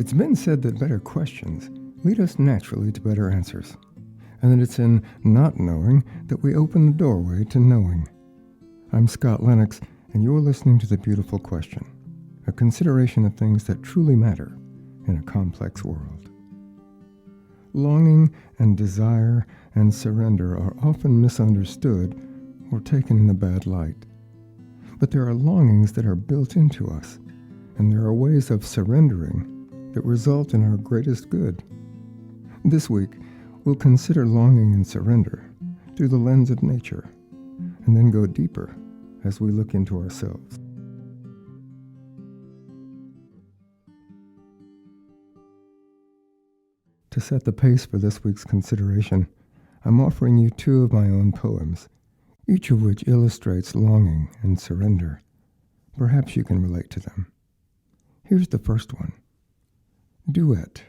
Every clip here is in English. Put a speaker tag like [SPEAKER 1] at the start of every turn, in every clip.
[SPEAKER 1] It's been said that better questions lead us naturally to better answers, and that it's in not knowing that we open the doorway to knowing. I'm Scott Lennox, and you're listening to The Beautiful Question, a consideration of things that truly matter in a complex world. Longing and desire and surrender are often misunderstood or taken in a bad light. But there are longings that are built into us, and there are ways of surrendering that result in our greatest good. This week, we'll consider longing and surrender through the lens of nature, and then go deeper as we look into ourselves. To set the pace for this week's consideration, I'm offering you two of my own poems, each of which illustrates longing and surrender. Perhaps you can relate to them. Here's the first one. Duet.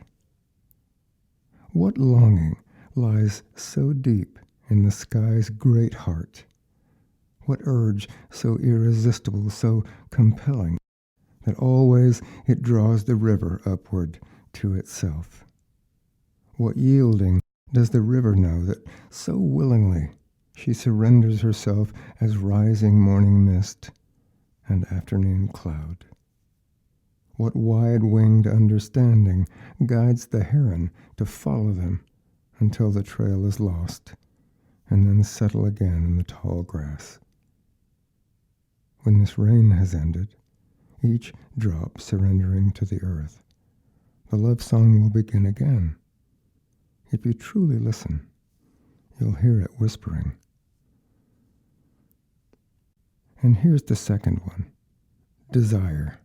[SPEAKER 1] What longing lies so deep in the sky's great heart? What urge so irresistible, so compelling, that always it draws the river upward to itself? What yielding does the river know that so willingly she surrenders herself as rising morning mist and afternoon cloud? What wide-winged understanding guides the heron to follow them until the trail is lost, and then settle again in the tall grass? When this rain has ended, each drop surrendering to the earth, the love song will begin again. If you truly listen, you'll hear it whispering. And here's the second one, desire.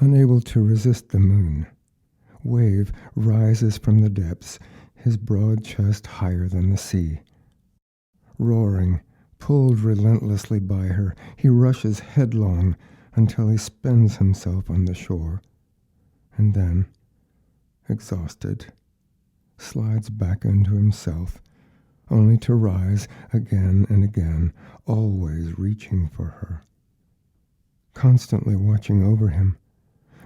[SPEAKER 1] Unable to resist the moon, Wave rises from the depths, his broad chest higher than the sea. Roaring, pulled relentlessly by her, he rushes headlong until he spends himself on the shore, and then, exhausted, slides back into himself, only to rise again and again, always reaching for her. Constantly watching over him,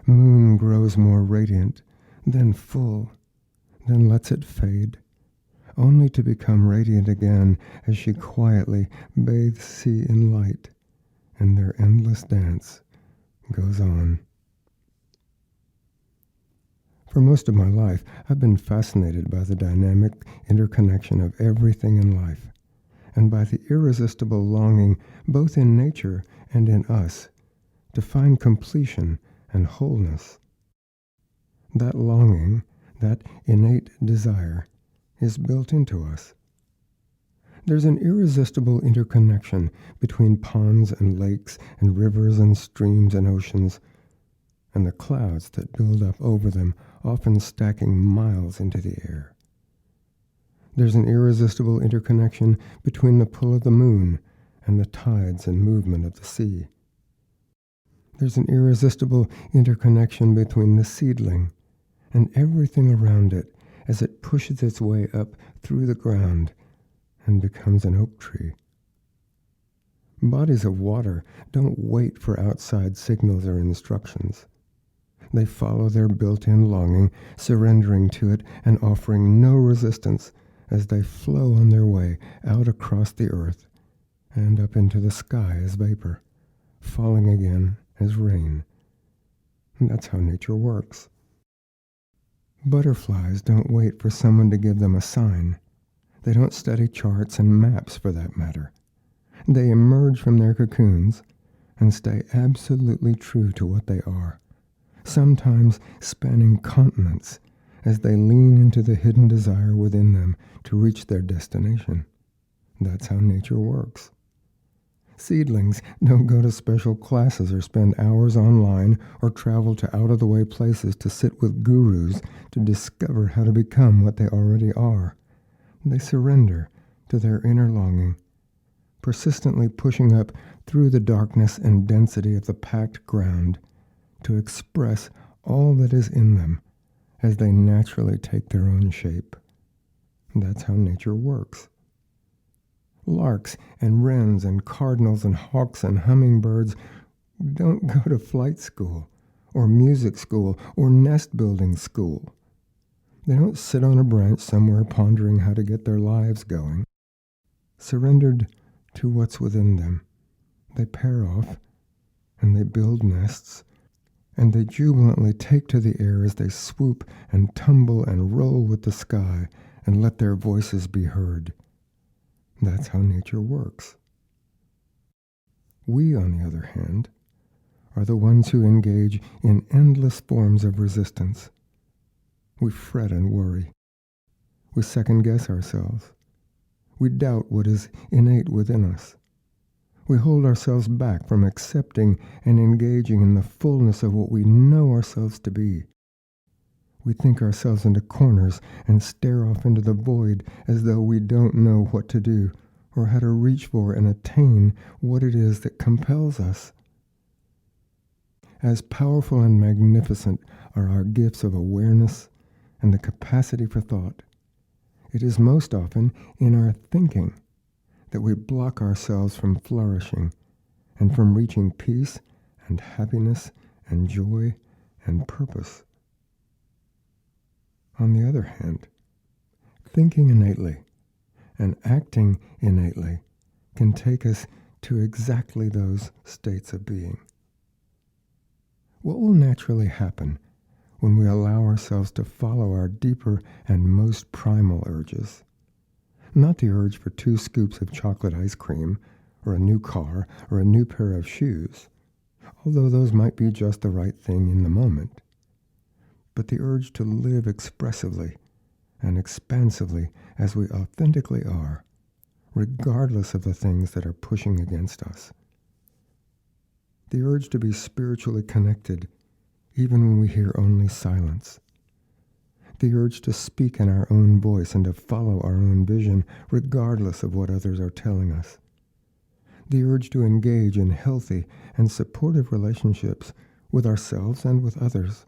[SPEAKER 1] Moon grows more radiant, then full, then lets it fade, only to become radiant again as she quietly bathes sea in light, and their endless dance goes on. For most of my life, I've been fascinated by the dynamic interconnection of everything in life, and by the irresistible longing, both in nature and in us, to find completion and wholeness. That longing, that innate desire, is built into us. There's an irresistible interconnection between ponds and lakes and rivers and streams and oceans, and the clouds that build up over them, often stacking miles into the air. There's an irresistible interconnection between the pull of the moon and the tides and movement of the sea. There's an irresistible interconnection between the seedling and everything around it as it pushes its way up through the ground and becomes an oak tree. Bodies of water don't wait for outside signals or instructions. They follow their built-in longing, surrendering to it and offering no resistance as they flow on their way out across the earth and up into the sky as vapor, falling again as rain. And that's how nature works. Butterflies don't wait for someone to give them a sign. They don't study charts and maps, for that matter. They emerge from their cocoons and stay absolutely true to what they are, sometimes spanning continents as they lean into the hidden desire within them to reach their destination. That's how nature works. Seedlings don't go to special classes or spend hours online or travel to out-of-the-way places to sit with gurus to discover how to become what they already are. They surrender to their inner longing, persistently pushing up through the darkness and density of the packed ground to express all that is in them as they naturally take their own shape. That's how nature works. Larks and wrens and cardinals and hawks and hummingbirds don't go to flight school or music school or nest building school. They don't sit on a branch somewhere pondering how to get their lives going. Surrendered to what's within them, they pair off and they build nests, and they jubilantly take to the air as they swoop and tumble and roll with the sky and let their voices be heard. That's how nature works. We, on the other hand, are the ones who engage in endless forms of resistance. We fret and worry. We second-guess ourselves. We doubt what is innate within us. We hold ourselves back from accepting and engaging in the fullness of what we know ourselves to be. We think ourselves into corners and stare off into the void as though we don't know what to do or how to reach for and attain what it is that compels us. As powerful and magnificent are our gifts of awareness and the capacity for thought, it is most often in our thinking that we block ourselves from flourishing and from reaching peace and happiness and joy and purpose. On the other hand, thinking innately and acting innately can take us to exactly those states of being. What will naturally happen when we allow ourselves to follow our deeper and most primal urges? Not the urge for 2 scoops of chocolate ice cream, or a new car, or a new pair of shoes, although those might be just the right thing in the moment, but the urge to live expressively and expansively as we authentically are, regardless of the things that are pushing against us. The urge to be spiritually connected, even when we hear only silence. The urge to speak in our own voice and to follow our own vision, regardless of what others are telling us. The urge to engage in healthy and supportive relationships with ourselves and with others.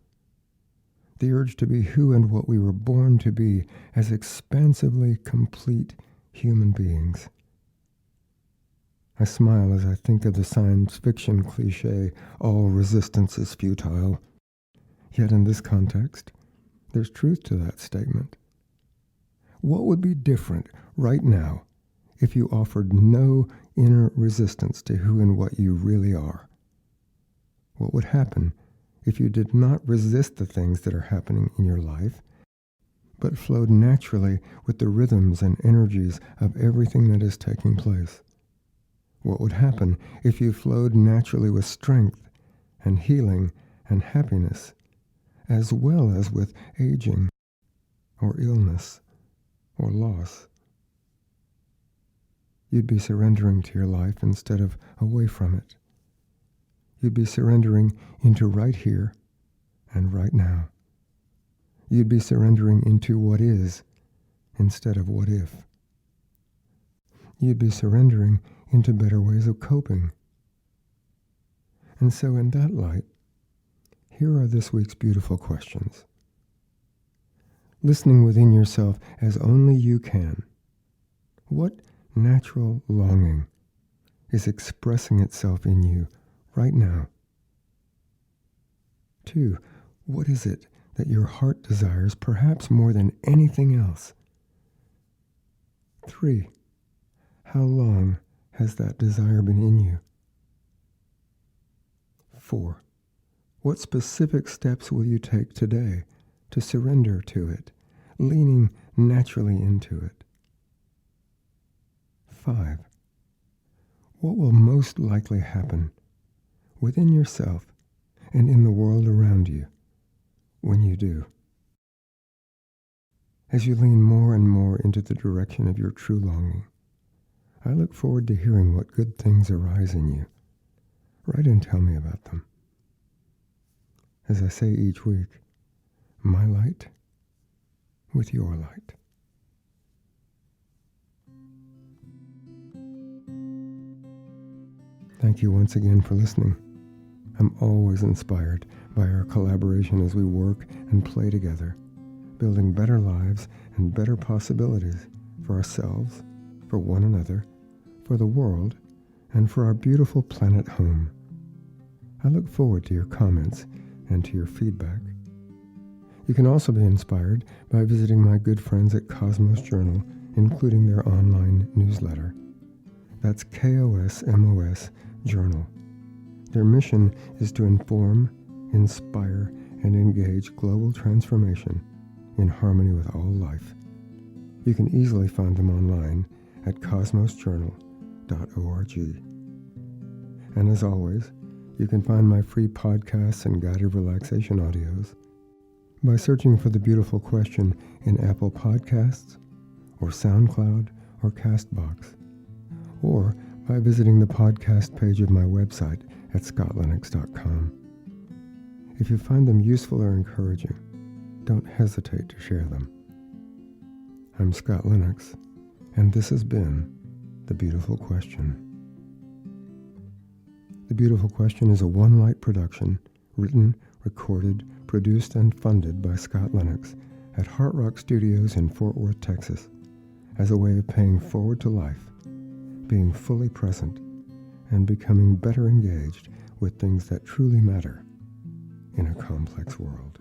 [SPEAKER 1] The urge to be who and what we were born to be as expansively complete human beings. I smile as I think of the science fiction cliche, all resistance is futile. Yet in this context, there's truth to that statement. What would be different right now if you offered no inner resistance to who and what you really are? What would happen if you did not resist the things that are happening in your life, but flowed naturally with the rhythms and energies of everything that is taking place? What would happen if you flowed naturally with strength and healing and happiness, as well as with aging or illness or loss? You'd be surrendering to your life instead of away from it. You'd be surrendering into right here and right now. You'd be surrendering into what is instead of what if. You'd be surrendering into better ways of coping. And so in that light, here are this week's beautiful questions. Listening within yourself as only you can, what natural longing is expressing itself in you right now? 2, what is it that your heart desires perhaps more than anything else? 3, how long has that desire been in you? 4, what specific steps will you take today to surrender to it, leaning naturally into it? 5, what will most likely happen within yourself and in the world around you when you do? As you lean more and more into the direction of your true longing, I look forward to hearing what good things arise in you. Write and tell me about them. As I say each week, my light with your light. Thank you once again for listening. I'm always inspired by our collaboration as we work and play together, building better lives and better possibilities for ourselves, for one another, for the world, and for our beautiful planet home. I look forward to your comments and to your feedback. You can also be inspired by visiting my good friends at Cosmos Journal, including their online newsletter. That's KOSMOS Journal. Their mission is to inform, inspire, and engage global transformation in harmony with all life. You can easily find them online at cosmosjournal.org. And as always, you can find my free podcasts and guided relaxation audios by searching for The Beautiful Question in Apple Podcasts, or SoundCloud, or CastBox, or by visiting the podcast page of my website at scottlennox.com. If you find them useful or encouraging, don't hesitate to share them. I'm Scott Lennox, and this has been The Beautiful Question. The Beautiful Question is a One Light production, written, recorded, produced, and funded by Scott Lennox at Heart Rock Studios in Fort Worth, Texas, as a way of paying forward to life, being fully present, and becoming better engaged with things that truly matter in a complex world.